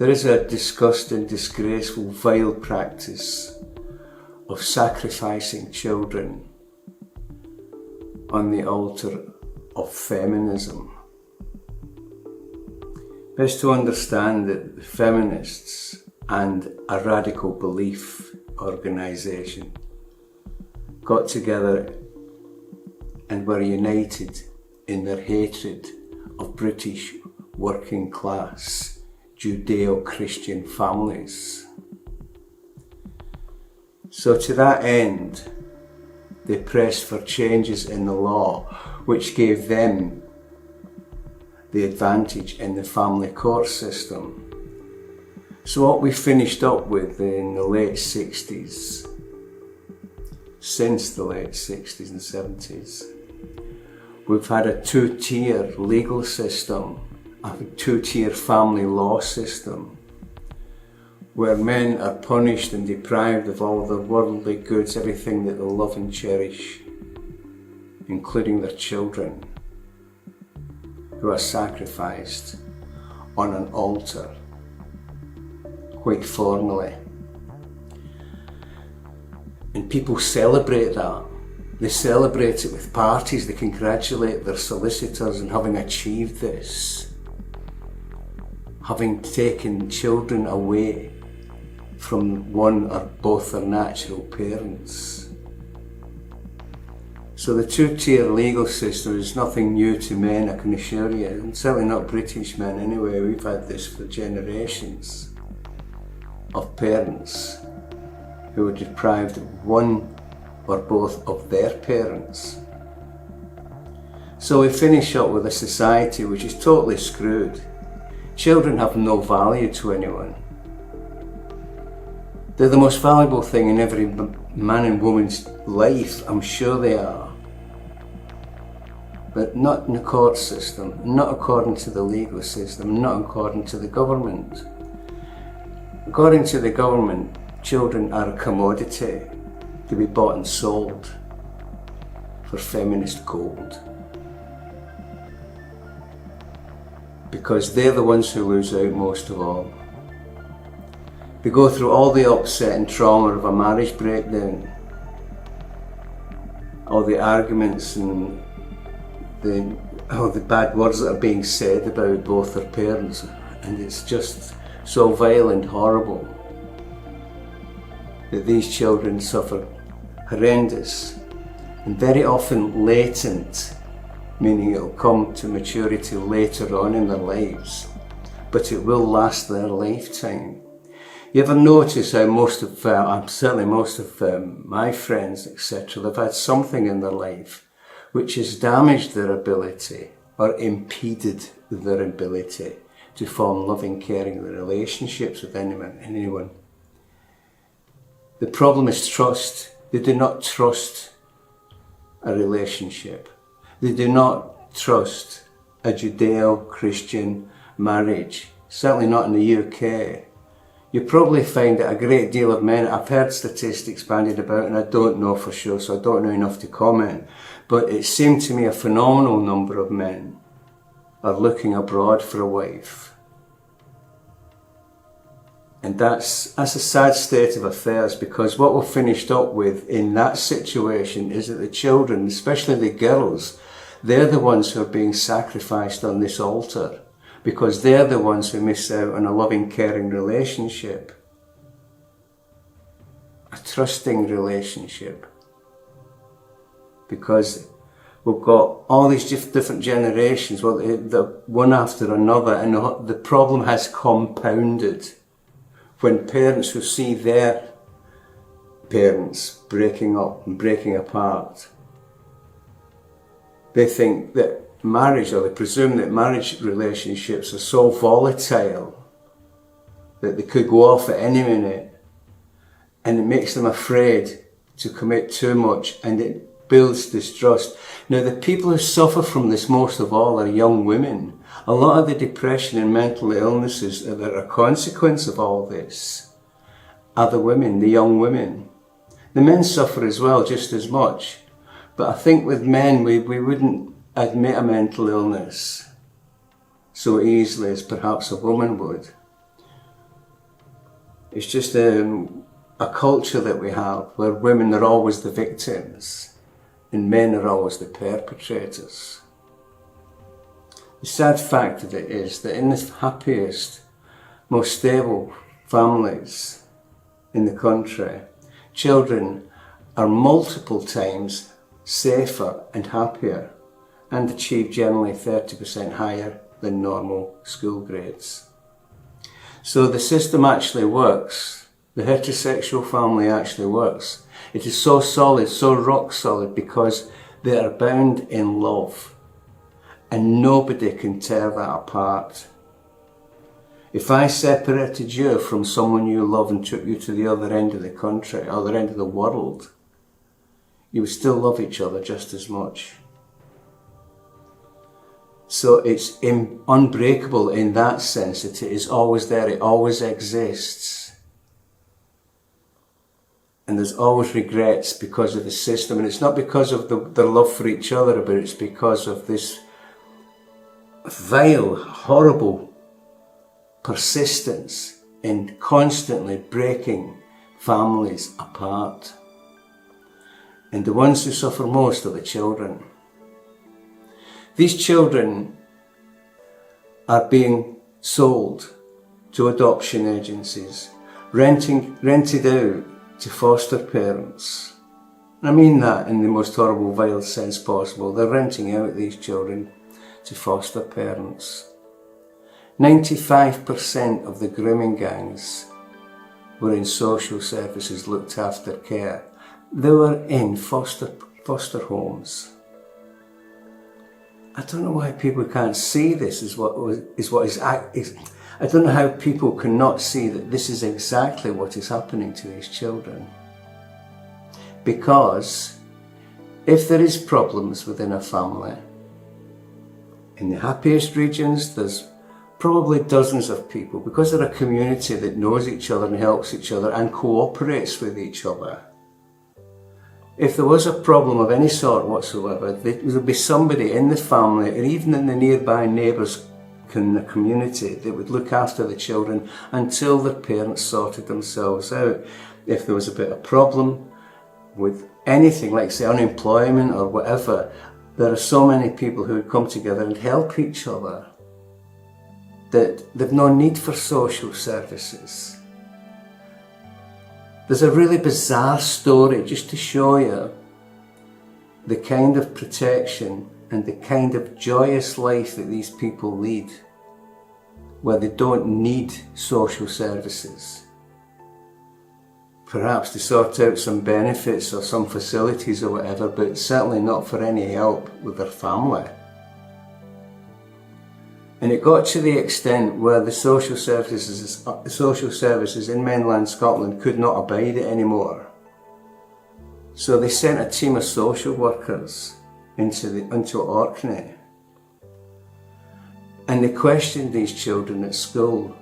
There is a disgusting, disgraceful, vile practice of sacrificing children on the altar of feminism. Best to understand that the feminists and a radical belief organisation got together and were united in their hatred of British working class Judeo-Christian families. So to that end, they pressed for changes in the law which gave them the advantage in the family court system. So what we finished up with in the late 60s, since the late 60s and 70s, we've had a two-tier legal system, a two-tier family law system, where men are punished and deprived of all their worldly goods, everything that they love and cherish, including their children, who are sacrificed on an altar, quite formally. And people celebrate that. They celebrate it with parties, they congratulate their solicitors on having achieved this, having taken children away from one or both their natural parents. So the two-tier legal system is nothing new to men, I can assure you, and certainly not British men anyway. We've had this for generations of parents who were deprived of one or both of their parents. So we finish up with a society which is totally screwed. Children have no value to anyone. They're the most valuable thing in every man and woman's life, I'm sure they are. But not in the court system, not according to the legal system, not according to the government. According to the government, children are a commodity to be bought and sold for feminist gold. Because they're the ones who lose out most of all. They go through all the upset and trauma of a marriage breakdown, all the arguments and all the bad words that are being said about both their parents, and it's just so vile and horrible that these children suffer horrendous and very often latent, meaning it'll come to maturity later on in their lives, but it will last their lifetime. You ever notice how most of my friends, etc., they've had something in their life which has damaged their ability or impeded their ability to form loving, caring relationships with anyone. The problem is trust. They do not trust a relationship. They do not trust a Judeo-Christian marriage, certainly not in the UK. You probably find that a great deal of men, I've heard statistics bandied about and I don't know for sure, so I don't know enough to comment, but it seemed to me a phenomenal number of men are looking abroad for a wife. And that's a sad state of affairs, because what we're finished up with in that situation is that the children, especially the girls, they're the ones who are being sacrificed on this altar, because they're the ones who miss out on a loving, caring relationship, a trusting relationship. Because we've got all these different generations, one after another, and the problem has compounded when parents who see their parents breaking up and breaking apart, they think that marriage, or they presume that marriage relationships are so volatile that they could go off at any minute, and it makes them afraid to commit too much, and it builds distrust. Now, the people who suffer from this most of all are young women. A lot of the depression and mental illnesses that are a consequence of all this are the women, the young women. The men suffer as well, just as much, but I think with men we wouldn't admit a mental illness so easily as perhaps a woman would. It's just a culture that we have where women are always the victims and men are always the perpetrators. The sad fact of it is that in the happiest, most stable families in the country, children are multiple times safer and happier and achieve generally 30% higher than normal school grades. So the system actually works. The heterosexual family actually works. It is so solid, so rock solid, because they are bound in love and nobody can tear that apart. If I separated you from someone you love and took you to the other end of the country, or the other end of the world, you would still love each other just as much. So it's unbreakable in that sense, that it is always there, it always exists. And there's always regrets because of the system, and it's not because of their love for each other, but it's because of this vile, horrible persistence in constantly breaking families apart. And the ones who suffer most are the children. These children are being sold to adoption agencies, rented out to foster parents. And I mean that in the most horrible, vile sense possible. They're renting out these children to foster parents. 95% of the grooming gangs were in social services, looked after care. They were in foster homes. I don't know why people can't see this as what is. I don't know how people cannot see that this is exactly what is happening to these children. Because if there is problems within a family, in the happiest regions, there's probably dozens of people, because they're a community that knows each other and helps each other and cooperates with each other. If there was a problem of any sort whatsoever, there would be somebody in the family, or even in the nearby neighbours in the community, that would look after the children until the parents sorted themselves out. If there was a bit of problem with anything, like say unemployment or whatever, there are so many people who would come together and help each other that they've no need for social services. There's a really bizarre story just to show you the kind of protection and the kind of joyous life that these people lead, where they don't need social services. Perhaps to sort out some benefits or some facilities or whatever, but certainly not for any help with their family. And it got to the extent where the social services in mainland Scotland could not abide it anymore. So they sent a team of social workers into Orkney. And they questioned these children at school.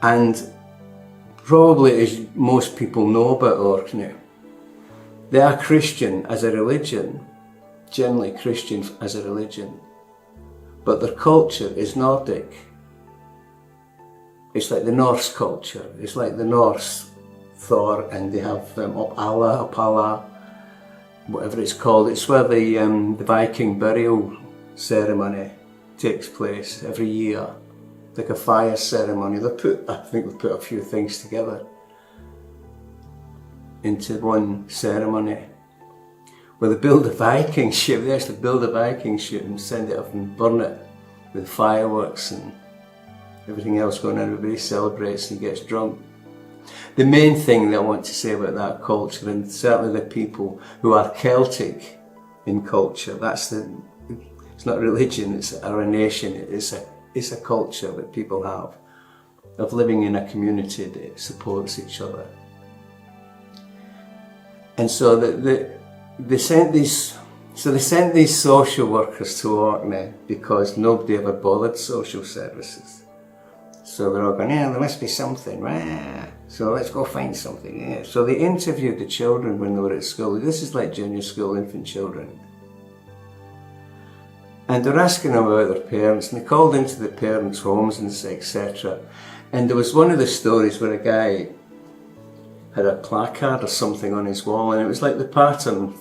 And probably, as most people know about Orkney, they are Christian as a religion, generally Christian as a religion. But their culture is Nordic. It's like the Norse culture. It's like the Norse Thor, and they have Uppala, whatever it's called. It's where the Viking burial ceremony takes place every year. Like a fire ceremony. I think they put a few things together into one ceremony, where they build a Viking ship. They actually build a Viking ship and send it up and burn it with fireworks and everything else going on. Everybody celebrates and gets drunk. The main thing that I want to say about that culture, and certainly the people who are Celtic in culture, it's not religion, it's a nation, it's a culture that people have of living in a community that supports each other. And so they sent these social workers to Orkney because nobody ever bothered social services. So they're all going, yeah, there must be something, right? So let's go find something. Yeah. So they interviewed the children when they were at school. This is like junior school, infant children. And they're asking them about their parents, and they called into the parents' homes and etc. And there was one of the stories where a guy had a placard or something on his wall, and it was like the pattern,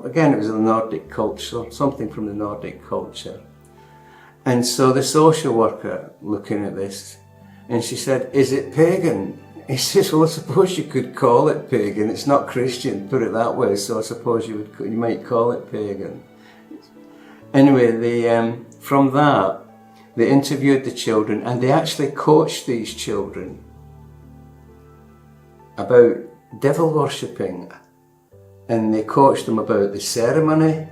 again it was a Nordic culture, something from the Nordic culture. And so the social worker looking at this, and she said, "Is it pagan?" He says, "Well, I suppose you could call it pagan. It's not Christian, put it that way, so I suppose you might call it pagan." Anyway, from that, they interviewed the children, and they actually coached these children about devil worshipping, and they coached them about the ceremony,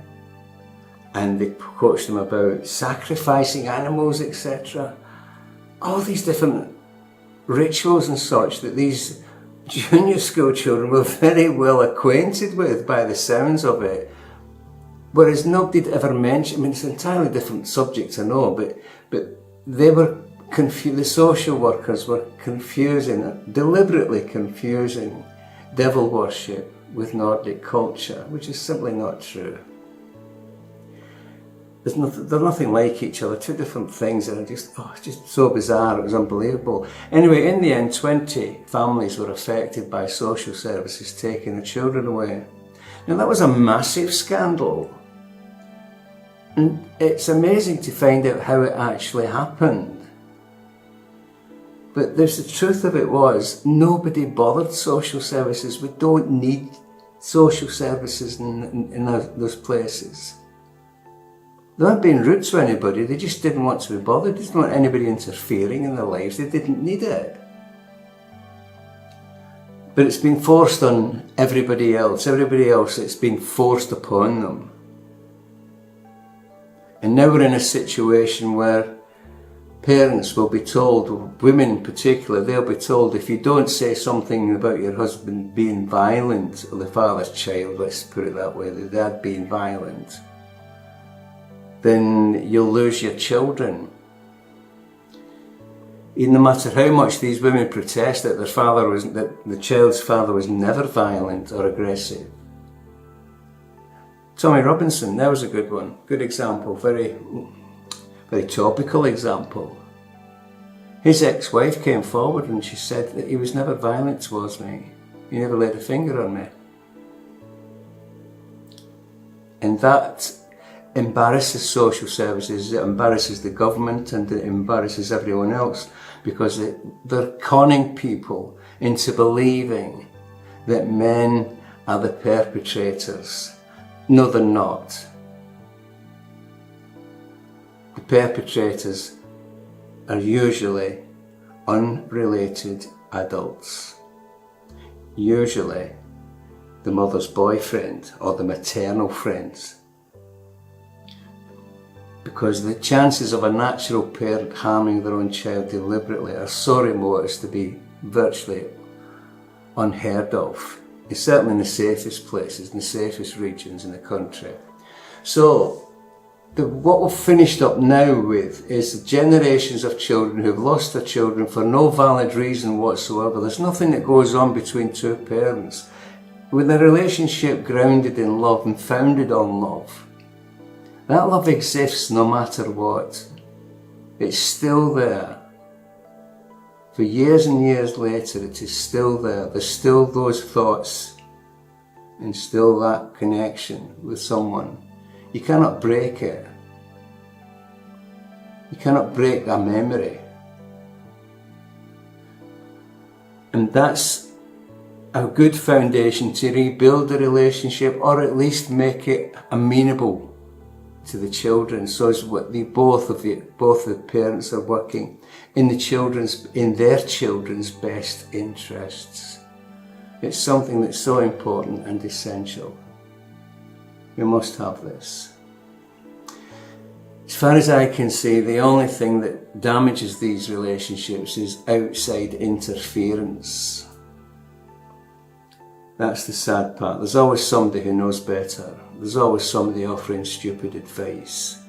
and they coached them about sacrificing animals, etc. All these different rituals and such that these junior school children were very well acquainted with by the sounds of it. Whereas nobody ever mentioned, I mean, it's an entirely different subject, I know, but they were the social workers were deliberately confusing devil worship with Nordic culture, which is simply not true. They're nothing like each other, two different things, and it's just so bizarre, it was unbelievable. Anyway, in the end, 20 families were affected by social services taking the children away. Now that was a massive scandal, and it's amazing to find out how it actually happened. But the truth of it was, nobody bothered social services. We don't need social services in those places. They weren't being rude to anybody, they just didn't want to be bothered. They didn't want anybody interfering in their lives, they didn't need it. But it's been forced on everybody else, it's been forced upon them. And now we're in a situation where parents will be told, women in particular, they'll be told, if you don't say something about your husband being violent, or the father's child, let's put it that way, the dad being violent, then you'll lose your children. No matter how much these women protest that that the child's father was never violent or aggressive. Tommy Robinson, that was a good one, good example, very topical example. His ex-wife came forward and she said that he was never violent towards me. He never laid a finger on me. And that embarrasses social services, it embarrasses the government, and it embarrasses everyone else, because they're conning people into believing that men are the perpetrators. No, they're not. The perpetrators are usually unrelated adults. Usually the mother's boyfriend or the maternal friends. Because the chances of a natural parent harming their own child deliberately are so remote as to be virtually unheard of. It's certainly in the safest places, in the safest regions in the country. So, what we've finished up now with is generations of children who've lost their children for no valid reason whatsoever. There's nothing that goes on between two parents. With a relationship grounded in love and founded on love, that love exists no matter what. It's still there. For years and years later, it is still there. There's still those thoughts and still that connection with someone. You cannot break it. You cannot break a memory. And that's a good foundation to rebuild the relationship, or at least make it amenable to the children, so as what both the parents are working in their children's best interests. It's something that's so important and essential. We must have this. As far as I can see, the only thing that damages these relationships is outside interference. That's the sad part. There's always somebody who knows better. There's always somebody offering stupid advice.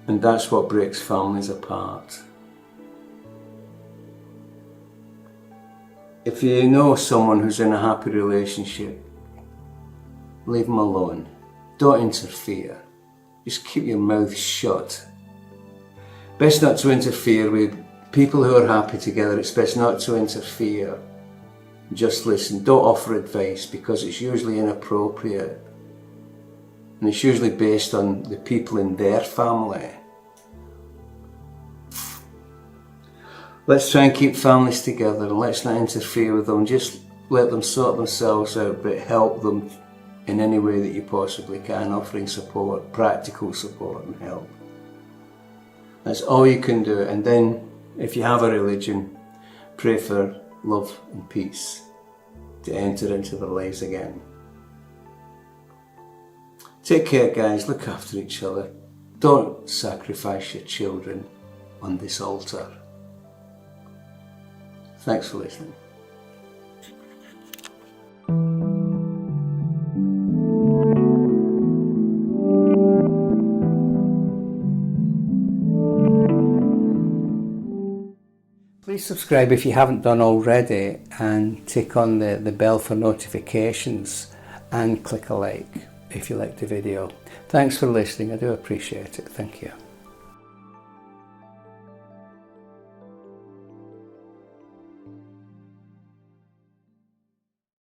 And that's what breaks families apart. If you know someone who's in a happy relationship, leave them alone. Don't interfere. Just keep your mouth shut. Best not to interfere with people who are happy together. It's best not to interfere. Just listen. Don't offer advice, because it's usually inappropriate. And it's usually based on the people in their family. Let's try and keep families together, and let's not interfere with them. Just let them sort themselves out, but help them in any way that you possibly can, offering support, practical support and help. That's all you can do. And then, if you have a religion, pray for love and peace to enter into their lives again. Take care, guys. Look after each other. Don't sacrifice your children on this altar. Thanks for listening. Please subscribe if you haven't done already, and tick on the bell for notifications, and click a like if you liked the video. Thanks for listening. I do appreciate it. Thank you.